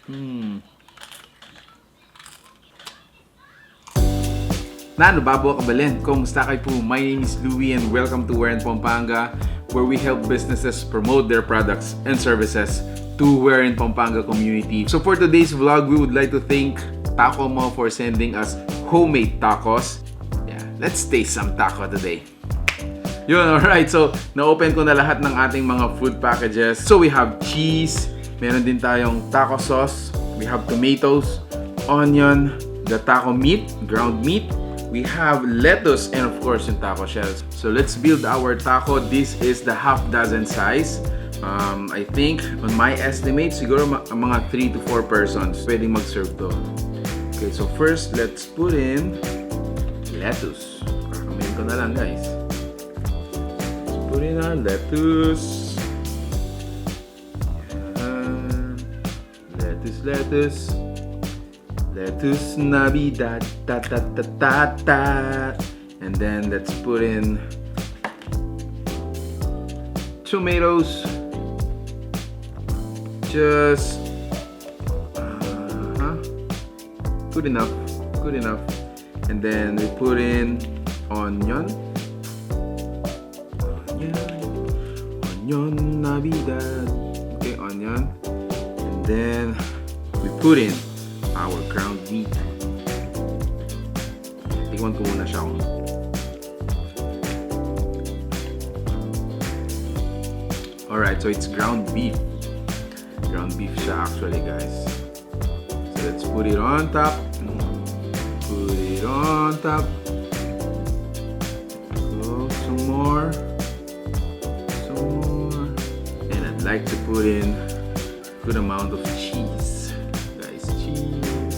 Nano babo kabalin, kumusta kayo po? My name is Louie and welcome to Where in Pampanga, where we help businesses promote their products and services to Where in Pampanga community. So for today's vlog, we would like to thank Taco Mo for sending us homemade tacos. Yeah, let's taste some taco today. Yun, alright. So, na-open ko na lahat ng ating mga food packages. So, we have cheese. Meron din tayong taco sauce. We have tomatoes, onion, the taco meat, ground meat. We have lettuce and of course yung taco shells. So, let's build our taco. This is the half dozen size. I think, on my estimate, siguro mga 3 to 4 persons pwedeng mag-serve to. Okay, so first, let's put in lettuce. Kakamayin ko na lang, guys. Put in our lettuce. Lettuce. Lettuce Navidad. Ta ta ta ta ta. And then let's put in tomatoes. Just good enough. And then we put in onion. Onion Navidad. Okay, onion. And then we put in our ground meat. Tingnan ko muna siya. Alright, so it's ground beef. Ground beef siya actually, guys. So let's put it on top. Put it on top. Go some more. And I'd like to put in a good amount of cheese. Guys, cheese.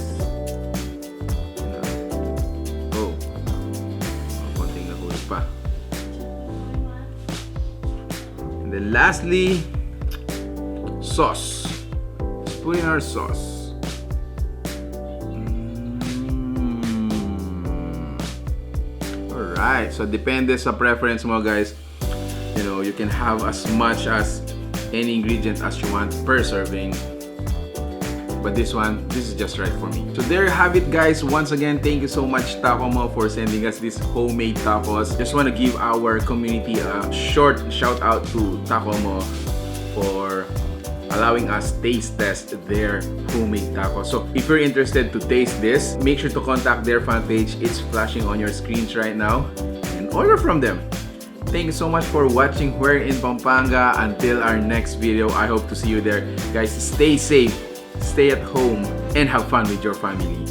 Oh. Konting nahulog pa. And then lastly, sauce. Let's put in our sauce. Alright, so depende sa preference mo, guys. You know, you can have as much as any ingredient as you want per serving. But this is just right for me. So there you have it, guys. Once again, thank you so much, Taco Mo, for sending us this homemade tacos. Just want to give our community a short shout out to Taco Mo for allowing us taste test their homemade tacos. So if you're interested to taste this, make sure to contact their fan page. It's flashing on your screens right now and order from them. Thank you so much for watching Where in Pampanga. Until our next video, I hope to see you there. Guys, stay safe, stay at home, and have fun with your family.